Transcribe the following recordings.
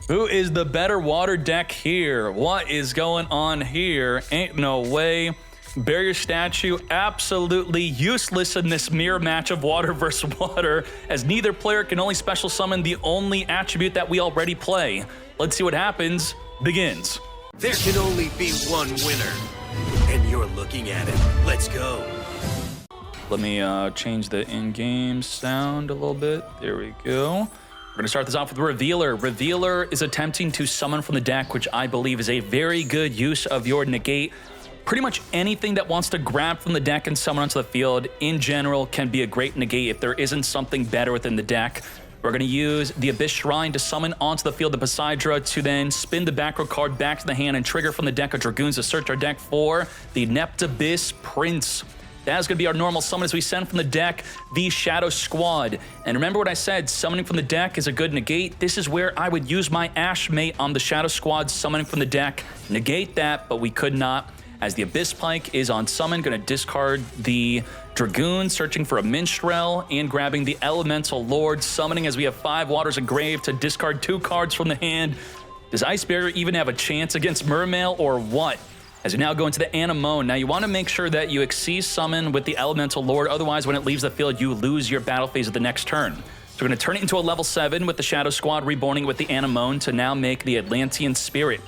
Who is the better water deck here? What is going on here? Ain't no way. Barrier statue absolutely useless in this mirror match of water versus water, as neither player can only special summon the only attribute that we already play. Let's see what happens. Begins. There can only be one winner, and you're looking at it. Let's go. Let me change the in-game sound a little bit. There we go. We're going to start this off with Revealer. Revealer is attempting to summon from the deck, which I believe is a very good use of your negate. Pretty much anything that wants to grab from the deck and summon onto the field in general can be a great negate if there isn't something better within the deck. We're going to use the Abyss Shrine to summon onto the field the Poseidra to then spin the back row card back to the hand and trigger from the deck of Dragoons to search our deck for the Neptabyss Prince. That is going to be our normal summon as we send from the deck the Shadow Squad. And remember what I said, summoning from the deck is a good negate. This is where I would use my Ash Mate on the Shadow Squad, summoning from the deck. Negate that, but we could not, as the Abyss Pike is on summon. Going to discard the Dragoon, searching for a Minstrel, and grabbing the Elemental Lord, summoning as we have 5 Waters of Grave to discard 2 cards from the hand. Does Ice Barrier even have a chance against Mermail or what? As we now go into the Anemone. Now you want to make sure that you Xyz summon with the Elemental Lord, otherwise when it leaves the field, you lose your battle phase of the next turn. So we're going to turn it into a level 7 with the Shadow Squad, reborning with the Anemone to now make the Atlantean Spirit.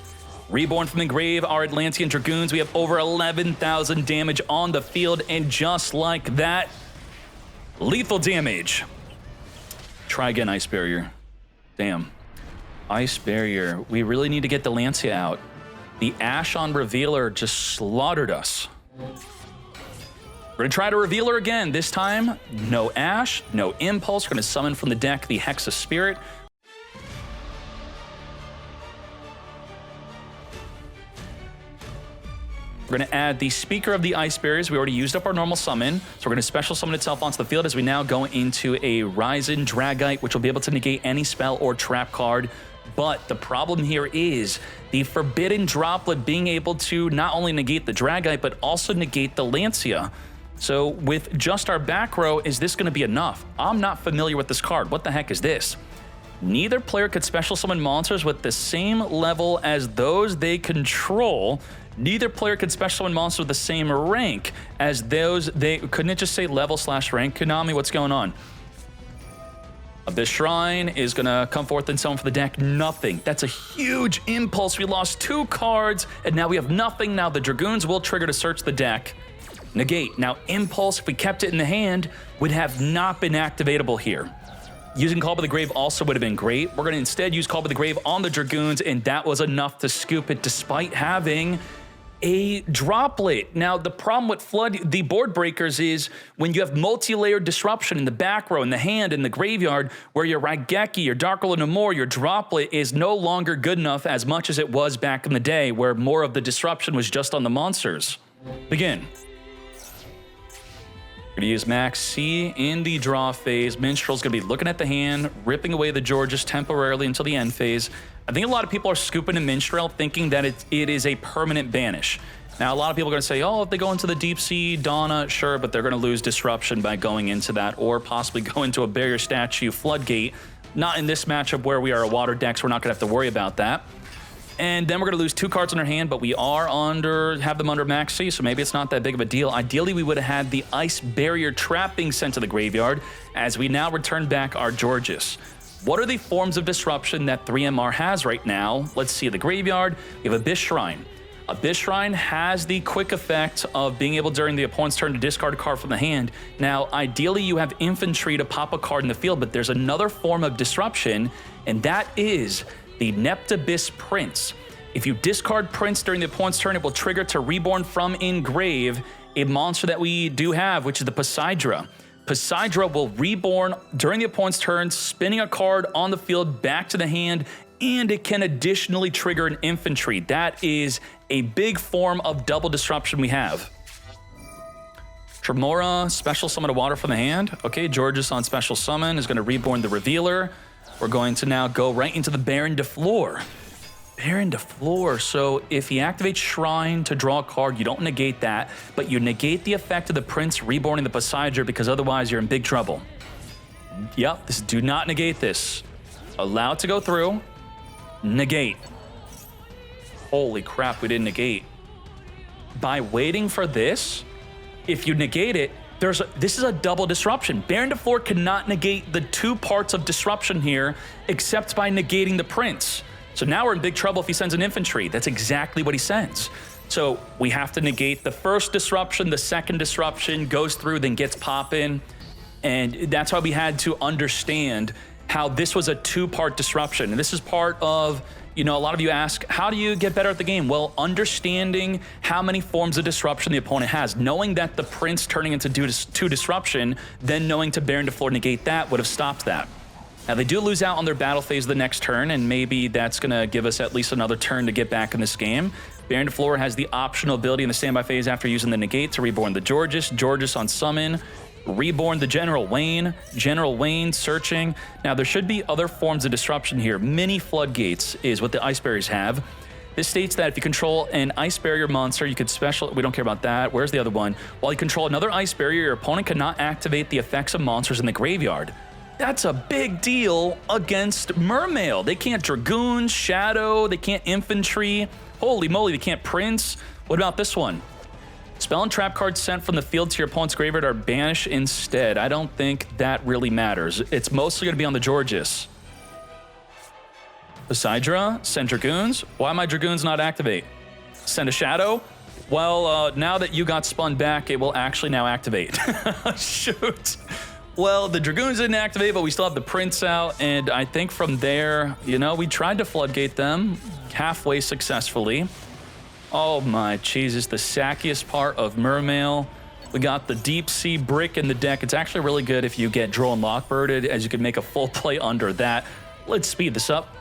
Reborn from the grave, our Atlantean Dragoons. We have over 11,000 damage on the field, and just like that, lethal damage. Try again, Ice Barrier. Damn. Ice Barrier. We really need to get the Lancia out. The Ash on Revealer just slaughtered us. We're going to try to Revealer again. This time, no Ash, no Impulse. We're going to summon from the deck the Hexa Spirit. We're going to add the Speaker of the Ice Barriers. We already used up our normal summon, so we're going to special summon itself onto the field as we now go into a Ryzen Dragite, which will be able to negate any spell or trap card. But the problem here is the Forbidden Droplet being able to not only negate the Dragite, but also negate the Lancia. So with just our back row, is this going to be enough? I'm not familiar with this card. What the heck is this? Neither player could special summon monsters with the same level as those they control. Neither player could special summon monsters with the same rank as those they... Couldn't it just say level/rank, Konami? What's going on? Abyss Shrine is going to come forth and summon for the deck. Nothing. That's a huge impulse. We lost 2 cards, and now we have nothing. Now the Dragoons will trigger to search the deck. Negate. Now Impulse, if we kept it in the hand, would have not been activatable here. Using Call by the Grave also would have been great. We're going to instead use Call by the Grave on the Dragoons, and that was enough to scoop it despite having a Droplet. Now, the problem with Flood, the board breakers, is when you have multi-layered disruption in the back row, in the hand, in the graveyard, where your Raigeki, your Dark World no More, your Droplet is no longer good enough as much as it was back in the day, where more of the disruption was just on the monsters. Begin. We're going to use Max C in the draw phase. Minstrel's going to be looking at the hand, ripping away the Georges temporarily until the end phase. I think a lot of people are scooping a Minstrel thinking that it is a permanent banish. Now, a lot of people are going to say, oh, if they go into the Deep Sea, Donna, sure, but they're going to lose disruption by going into that, or possibly go into a Barrier Statue Floodgate. Not in this matchup where we are a water deck, so we're not going to have to worry about that. And then we're going to lose 2 cards in our hand, but we are have them under Max C, so maybe it's not that big of a deal. Ideally, we would have had the Ice Barrier Trap being sent to the graveyard as we now return back our Georges. What are the forms of disruption that 3MR has right now? Let's see, the graveyard, we have Abyss Shrine. Abyss Shrine has the quick effect of being able during the opponent's turn to discard a card from the hand. Now, ideally, you have Infantry to pop a card in the field, but there's another form of disruption, and that is the Neptabyss Prince. If you discard Prince during the opponent's turn, it will trigger to reborn from Engrave, a monster that we do have, which is the Poseidra. Poseidra will reborn during the opponent's turn, spinning a card on the field back to the hand, and it can additionally trigger an Infantry. That is a big form of double disruption we have. Tremora, special summon a water from the hand. Okay, Georges on special summon is going to reborn the Revealer. We're going to now go right into the Baron de Fleur. Baron de Fleur. So if he activates Shrine to draw a card, you don't negate that, but you negate the effect of the Prince reborning the Poseidra because otherwise you're in big trouble. Yep, do not negate this. Allow it to go through. Negate. Holy crap, we didn't negate. By waiting for this, if you negate it, this is a double disruption. Baron de Fleur cannot negate the 2 parts of disruption here, except by negating the prince. So now we're in big trouble if he sends an infantry. That's exactly what he sends. So we have to negate the first disruption, the second disruption goes through, then gets poppin'. And that's why we had to understand how this was a 2-part disruption. And this is part of, a lot of you ask, how do you get better at the game? Well, understanding how many forms of disruption the opponent has, knowing that the prince turning into 2 disruption, then knowing to Baron de Fleur negate that would have stopped that. Now, they do lose out on their battle phase the next turn, and maybe that's going to give us at least another turn to get back in this game. Baron de Fleur has the optional ability in the standby phase after using the negate to reborn the Georges on summon, reborn the General Wayne searching. Now, there should be other forms of disruption here. Mini floodgates is what the ice barriers have. This states that if you control an ice barrier monster, you could we don't care about that. Where's the other one? While you control another ice barrier, your opponent cannot activate the effects of monsters in the graveyard. That's a big deal against Mermail. They can't Dragoons, Shadow, they can't Infantry. Holy moly, they can't Prince. What about this one? Spell and trap cards sent from the field to your opponent's graveyard are banished instead. I don't think that really matters. It's mostly going to be on the Georges. Poseidra, send Dragoons. Why my Dragoons not activate? Send a Shadow? Well, now that you got spun back, it will actually now activate. Shoot. Well, the Dragoons didn't activate, but we still have the Prince out, and I think from there, we tried to floodgate them halfway successfully. Oh my Jesus, the sackiest part of Mermail. We got the Deep Sea Brick in the deck. It's actually really good if you get Droll and Lockbirded, as you can make a full play under that. Let's speed this up.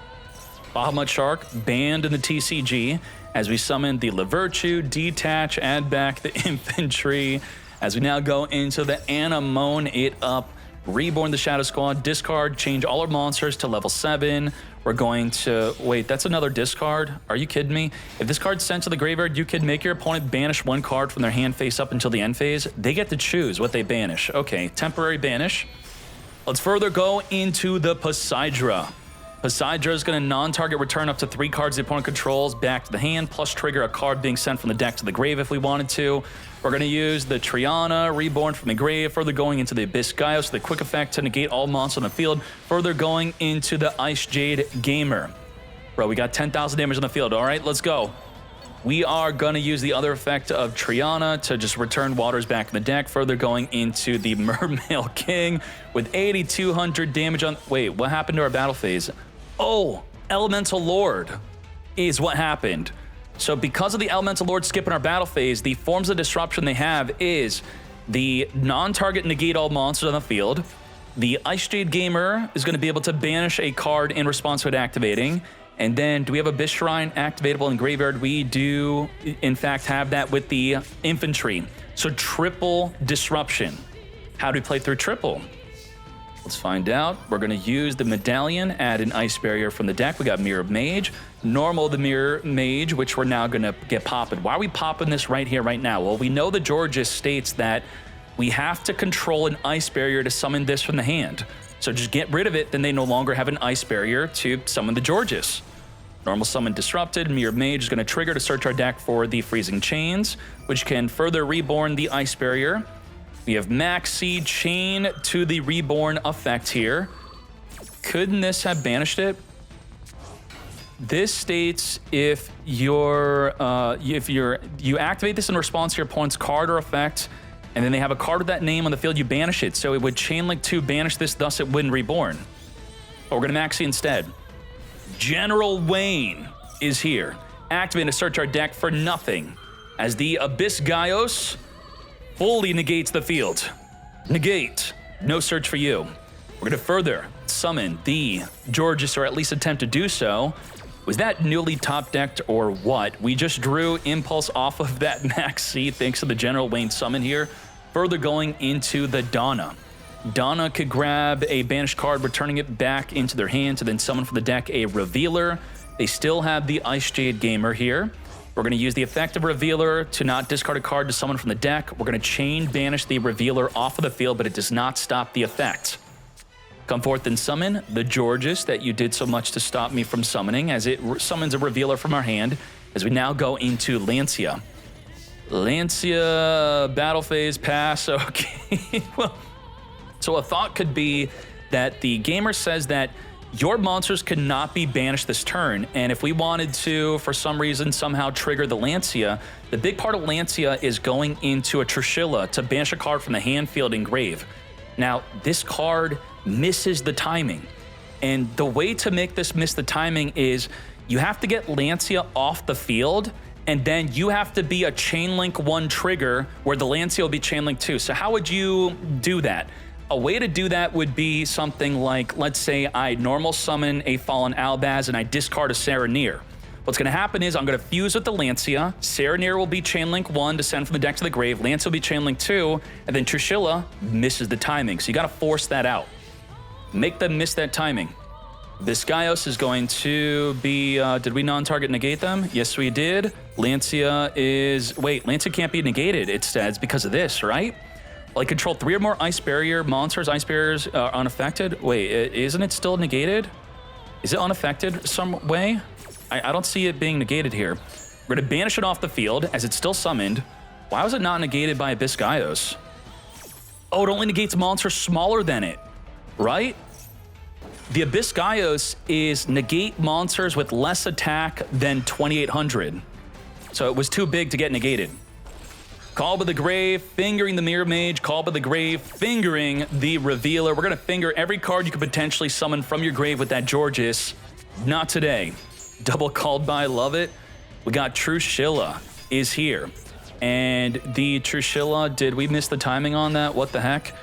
Bahamut Shark banned in the TCG as we summon the Levirtue, detach, add back the infantry. As we now go into the Anemone It Up, reborn the Shadow Squad, discard, change all our monsters to level 7. We're going to, wait, that's another discard? Are you kidding me? If this card's sent to the graveyard, you can make your opponent banish 1 card from their hand face up until the end phase. They get to choose what they banish. Okay, temporary banish. Let's further go into the Poseidra. Poseidra is going to non-target return up to 3 cards the opponent controls back to the hand, plus trigger a card being sent from the deck to the grave if we wanted to. We're going to use the Triana, reborn from the grave, further going into the Abyss Gaios, the quick effect to negate all monsters on the field, further going into the Ice Jade Gamer. Bro, we got 10,000 damage on the field. All right, let's go. We are going to use the other effect of Triana to just return waters back in the deck, further going into the Mermail King with 8,200 damage on... Wait, what happened to our battle phase? Oh, Elemental Lord is what happened. So because of the Elemental Lord skipping our battle phase, the forms of disruption they have is the non-target negate all monsters on the field. The Ice Jade Gamer is going to be able to banish a card in response to it activating. And then, do we have Abyss Shrine activatable in Graveyard? We do, in fact, have that with the Infantry. So triple disruption. How do we play through triple? Let's find out. We're going to use the Medallion, add an Ice Barrier from the deck. We got Mirror Mage, normal the Mirror Mage, which we're now going to get popping. Why are we popping this right here, right now? Well, we know the Georges states that we have to control an Ice Barrier to summon this from the hand. So just get rid of it, then they no longer have an Ice Barrier to summon the Georges. Normal Summon Disrupted, Mirror Mage is going to trigger to search our deck for the Freezing Chains, which can further reborn the Ice Barrier. We have Max Seed Chain to the Reborn effect here. Couldn't this have banished it? This states if you activate this in response to your opponent's card or effect, and then they have a card with that name on the field, you banish it. So it would Chain Link 2 banish this, thus it wouldn't reborn. But we're going to Maxi instead. General Wayne is here. Activate to search our deck for nothing, as the Abyss Gaios fully negates the field. Negate. No search for you. We're going to further summon the Georges, or at least attempt to do so. Was that newly top-decked or what? We just drew Impulse off of that Max C thanks to the General Wayne summon here. Further going into the Donna. Donna could grab a banished card, returning it back into their hand to then summon from the deck a Revealer. They still have the Ice Jade Gamer here. We're going to use the effect of Revealer to not discard a card to summon from the deck. We're going to chain banish the Revealer off of the field, but it does not stop the effect. Come forth and summon the Georges that you did so much to stop me from summoning, as it summons a revealer from our hand, as we now go into Lancia. Lancia, battle phase, pass, okay. Well, so a thought could be that the gamer says that your monsters cannot be banished this turn, and if we wanted to, for some reason, somehow trigger the Lancia, the big part of Lancia is going into a Trishilla to banish a card from the hand, field, and grave. Now, this card misses the timing, and the way to make this miss the timing is you have to get Lancia off the field, and then you have to be a Chain Link 1 trigger where the Lancia will be Chain Link 2. So how would you do that? A way to do that would be something like, let's say I normal summon a Fallen Albaz and I discard a Serenir. What's gonna happen is I'm gonna fuse with the Lancia, Serenir will be Chain Link 1 to send from the deck to the grave, Lancia will be Chain Link 2, and then Trishilla misses the timing. So you gotta force that out. Make them miss that timing. Biscayos is going to be, did we non-target negate them? Yes, we did. Lancia is, wait, Lancia can't be negated, it says, because of this, right? Like, control 3 or more Ice Barrier monsters. Ice Barriers are unaffected. Wait, isn't it still negated? Is it unaffected some way? I don't see it being negated here. We're gonna banish it off the field as it's still summoned. Why was it not negated by Biscayos? Oh, it only negates monsters smaller than it, right? The Biscayos is negate monsters with less attack than 2800. So it was too big to get negated. Call by the Grave, fingering the Mirror Mage, Call by the Grave, fingering the Revealer. We're gonna finger every card you could potentially summon from your grave with that Georges. Not today. Double called by, love it. We got Trishilla is here. And the Trishilla, did we miss the timing on that? What the heck?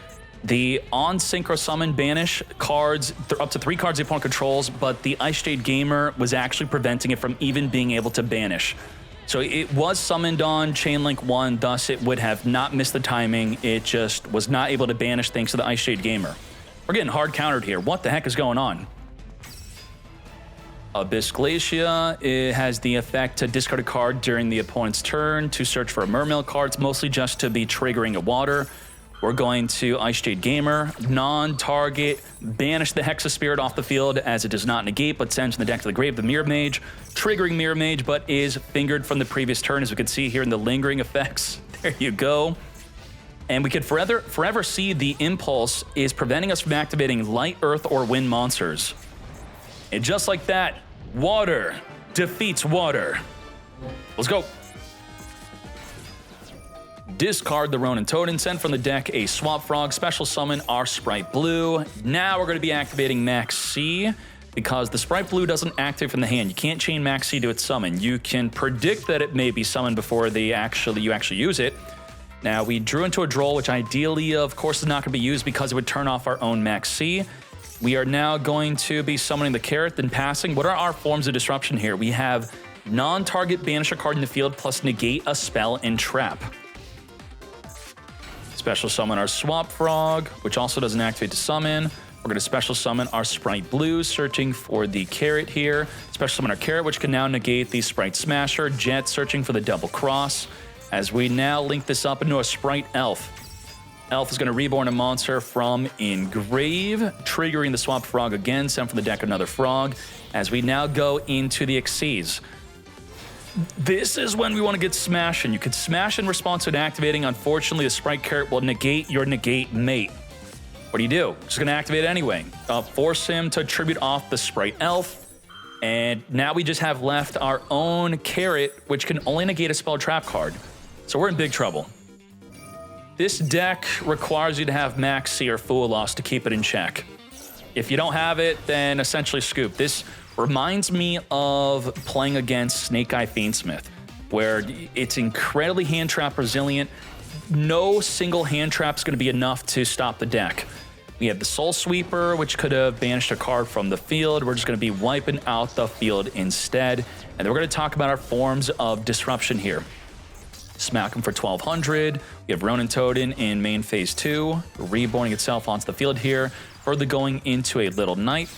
The on synchro summon banish cards, up to 3 cards the opponent controls, but the Ice Jade Gamer was actually preventing it from even being able to banish. So it was summoned on Chain Link 1, thus it would have not missed the timing. It just was not able to banish thanks to the Ice Shade Gamer. We're getting hard countered here. What the heck is going on? Abyss Glacia, it has the effect to discard a card during the opponent's turn to search for a Mermail card. It's mostly just to be triggering a water. We're going to Ice Jade Gamer, non-target, banish the Hexa Spirit off the field as it does not negate, but sends from the deck to the grave the Mirror Mage, triggering Mirror Mage, but is fingered from the previous turn, as we can see here in the lingering effects. There you go. And we could forever see the Impulse is preventing us from activating Light, Earth, or Wind monsters. And just like that, water defeats water. Let's go. Discard the Ronin Totem, send from the deck a Swamp Frog, special summon our Spright Blue. Now we're going to be activating Max C, because the Spright Blue doesn't activate from the hand. You can't chain Max C to its summon. You can predict that it may be summoned before you actually use it. Now, we drew into a Droll, which ideally, of course, is not going to be used because it would turn off our own Max C. We are now going to be summoning the Carrot, then passing. What are our forms of disruption here? We have non-target banish a card in the field plus negate a spell and trap. Special summon our Swamp Frog, which also doesn't activate to summon. We're going to special summon our Spright Blue, searching for the Carrot here. Special summon our Carrot, which can now negate the Spright Smasher. Jet, searching for the Double Cross. As we now link this up into a Spright Elf. Elf is going to reborn a monster from Engrave, triggering the Swamp Frog again, send from the deck another Frog. As we now go into the Xyz. This is when we want to get smashing. You could smash in response to it activating. Unfortunately, the Spright Carrot will negate your negate mate. What do you do? Just going to activate it anyway. Force him to tribute off the Spright Elf. And now we just have left our own Carrot, which can only negate a spell trap card. So we're in big trouble. This deck requires you to have Max C or Fool Loss to keep it in check. If you don't have it, then essentially scoop. This reminds me of playing against Snake Eye Fiendsmith, where it's incredibly hand trap resilient. No single hand trap is going to be enough to stop the deck. We have the Soul Sweeper, which could have banished a card from the field. We're just going to be wiping out the field instead. And then we're going to talk about our forms of disruption here. Smack him for 1200. We have Ronin Totem in main phase 2, reborning itself onto the field here. Further going into a Little Knight.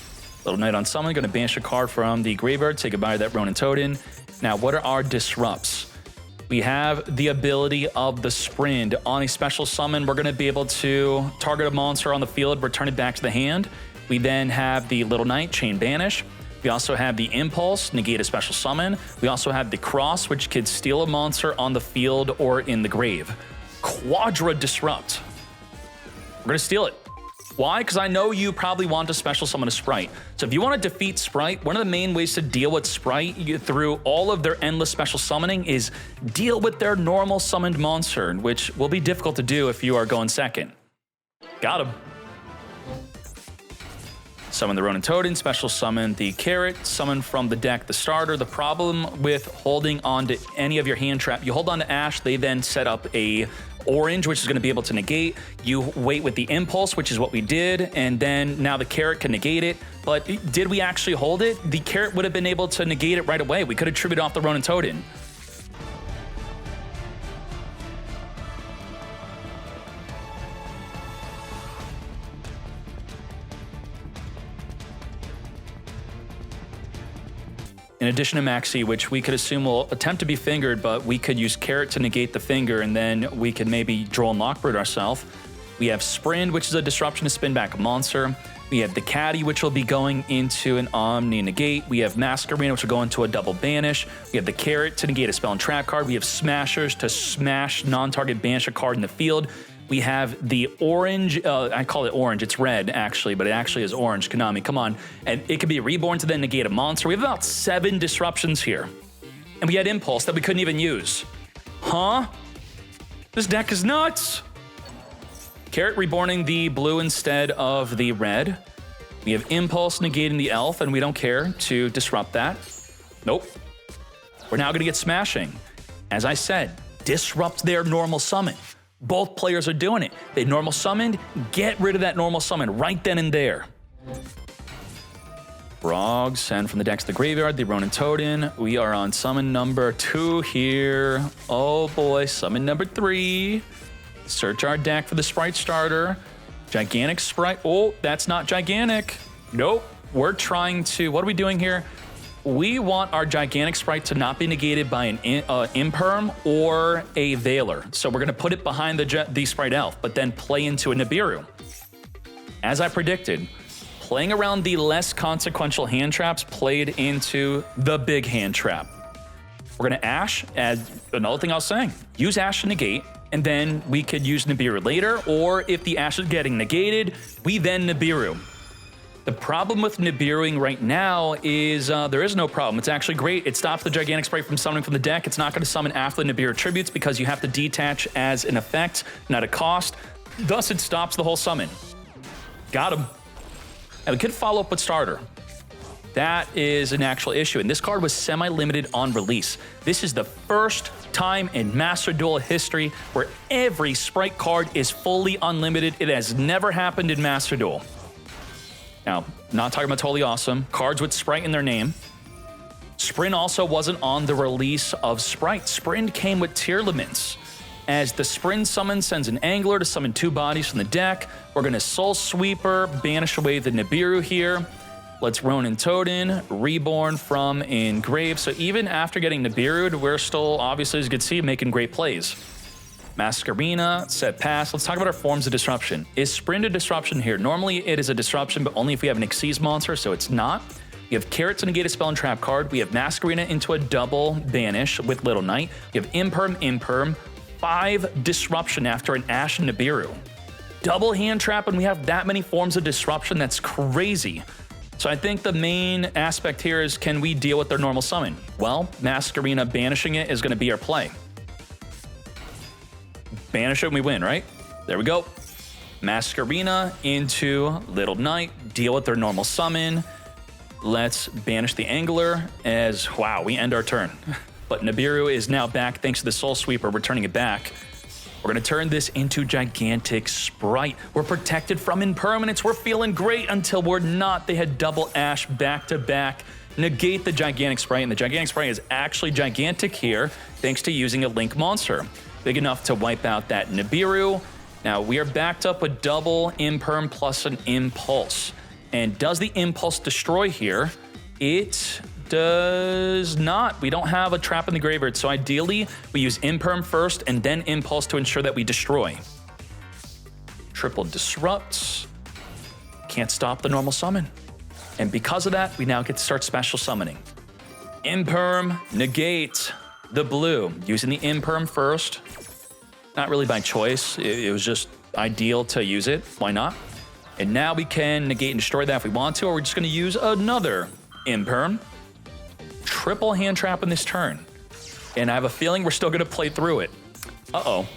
Little Knight on summon, going to banish a card from the graveyard, say goodbye to that Ronin Totem. Now, what are our disrupts? We have the ability of the Sprint. On a special summon, we're going to be able to target a monster on the field, return it back to the hand. We then have the Little Knight, Chain Banish. We also have the Impulse, negate a special summon. We also have the Cross, which could steal a monster on the field or in the grave. Quadra Disrupt. We're gonna steal it. Why? Because I know you probably want to special summon a Spright. So if you want to defeat Spright, one of the main ways to deal with Spright through all of their endless special summoning is deal with their normal summoned monster, which will be difficult to do if you are going second. Got him. Summon the Ronin Totem, special summon the Carrot, summon from the deck the starter. The problem with holding on to any of your hand trap, you hold on to Ash, they then set up a orange, which is going to be able to negate. You wait with the Impulse, which is what we did, and then now the Carrot can negate it. But did we actually hold it? The Carrot would have been able to negate it right away. We could have tributed off the Ronin Totem. In addition to Maxi, which we could assume will attempt to be fingered, but we could use Carrot to negate the finger, and then we could maybe draw and Lockbird ourselves. We have Sprint, which is a disruption to spin back a monster. We have the Caddy, which will be going into an Omni Negate. We have Masquerena, which will go into a double banish. We have the Carrot to negate a spell and trap card. We have Smashers to smash non-target banish a card in the field. We have the orange, I call it orange, it's red actually, but it actually is orange, Konami, come on. And it could be reborn to then negate a monster. We have about 7 disruptions here. And we had Impulse that we couldn't even use. Huh? This deck is nuts! Carrot reborning the blue instead of the red. We have Impulse negating the elf, and we don't care to disrupt that. Nope. We're now gonna get Smashing. As I said, disrupt their normal summon. Both players are doing it. They normal summoned, get rid of that normal summon right then and there. Frog, send from the deck to the graveyard, the Ronin Totem. We are on summon number 2 here. Oh boy, summon number 3. Search our deck for the Spright starter. Gigantic Spright. Oh, that's not gigantic. Nope. We're trying to, what are we doing here? We want our Gigantic Spright to not be negated by an Imperm or a Veiler. So we're going to put it behind the Spright Elf, but then play into a Nibiru. As I predicted, playing around the less consequential hand traps played into the big hand trap. We're going to Ash, as another thing I was saying, use Ash to negate, and then we could use Nibiru later, or if the Ash is getting negated, we then Nibiru. The problem with Nibiruing right now is there is no problem. It's actually great. It stops the Gigantic Spright from summoning from the deck. It's not going to summon after the Nibiru tributes because you have to detach as an effect, not a cost. Thus, it stops the whole summon. Got him. And we could follow up with starter. That is an actual issue. And this card was semi-limited on release. This is the first time in Master Duel history where every Spright card is fully unlimited. It has never happened in Master Duel. Now, not talking about totally awesome. Cards with Spright in their name. Sprint also wasn't on the release of Spright. Sprint came with tier limits. As the Sprint summon sends an Angler to summon 2 bodies from the deck, we're going to Soul Sweeper, banish away the Nibiru here. Let's Ronin Totem, reborn from Engrave. So even after getting Nibiru'd, we're still, obviously, as you can see, making great plays. Masquerena, set pass. Let's talk about our forms of disruption. Is Sprint a disruption here? Normally it is a disruption, but only if we have an Xyz monster, so it's not. We have Carrot to negate a spell and trap card. We have Masquerena into a double banish with Little Knight. We have Imperm, 5 disruption after an Ash and Nibiru. Double hand trap, and we have that many forms of disruption. That's crazy. So I think the main aspect here is, can we deal with their normal summon? Well, Masquerena banishing it is going to be our play. Banish it and we win, right? There we go. Masquerena into Little Knight, deal with their normal summon. Let's banish the Angler as, wow, we end our turn. But Nibiru is now back thanks to the Soul Sweeper, returning it back. We're going to turn this into Gigantic Spright. We're protected from impermanence. We're feeling great until we're not. They had double Ash back to back. Negate the Gigantic Spright, and the Gigantic Spright is actually gigantic here thanks to using a Link monster. Big enough to wipe out that Nibiru. Now, we are backed up with double Imperm plus an Impulse. And does the Impulse destroy here? It does not. We don't have a trap in the graveyard, so ideally, we use Imperm first and then Impulse to ensure that we destroy. Triple disrupts. can't stop the normal summon. And because of that, we now get to start special summoning. Imperm, negate the blue. Using the Imperm first. Not really by choice. It was just ideal to use it. Why not? And now we can negate and destroy that if we want to, or we're just going to use another Imperm. Triple hand trap in this turn. And I have a feeling we're still going to play through it. Uh-oh.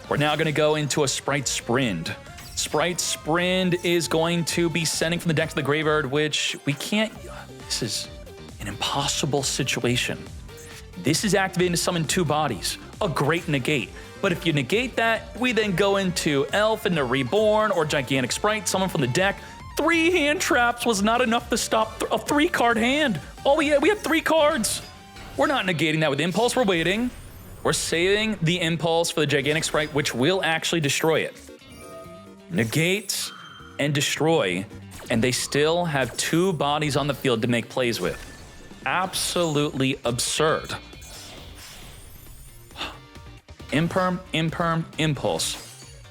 We're now going to go into a Spright Sprint. Spright Sprint is going to be sending from the deck to the graveyard, which we can't... This is an impossible situation. This is activating to summon 2 bodies. A great negate. But if you negate that, we then go into Elf into Reborn or Gigantic Spright, summon from the deck. 3 hand traps was not enough to stop a 3-card hand. Oh, we had 3 cards. We're not negating that with Impulse, we're waiting. We're saving the Impulse for the Gigantic Spright, which will actually destroy it. Negate and destroy, and they still have 2 bodies on the field to make plays with. Absolutely absurd. Imperm, Imperm, Impulse.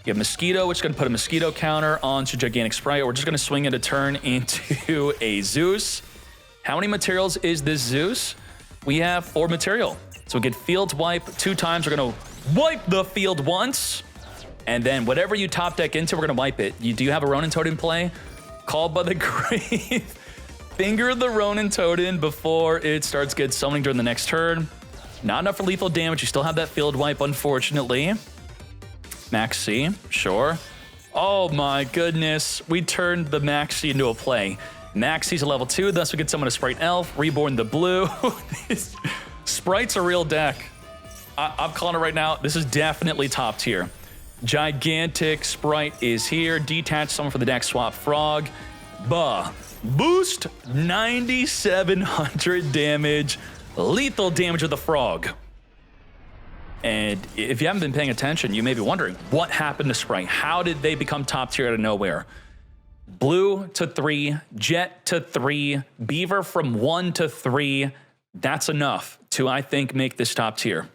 You have Mosquito, which is going to put a Mosquito counter onto Gigantic Spright. We're just going to swing it a turn into a Zeus. How many materials is this Zeus? We have 4 material. So we get Field Wipe 2 times. We're going to wipe the field once. And then whatever you top deck into, we're going to wipe it. Do you have a Ronin Toad in play? Called by the Grave. Finger the Ronin Toad in before it starts get summoning during the next turn. Not enough for lethal damage. You still have that Field Wipe, unfortunately. Maxi, sure. Oh my goodness. We turned the Maxi into a play. Maxi's a level 2, thus we get summon a Spright Elf, Reborn the blue. Sprite's a real deck. I'm calling it right now. This is definitely top tier. Gigantic Spright is here. Detach summon for the deck, swap Frog. Boost 9,700 damage. Lethal damage with the Frog. And if you haven't been paying attention, you may be wondering, what happened to Spright? How did they become top tier out of nowhere? Blue to 3, Jet to 3, Beaver from 1 to 3. That's enough to, I think, make this top tier.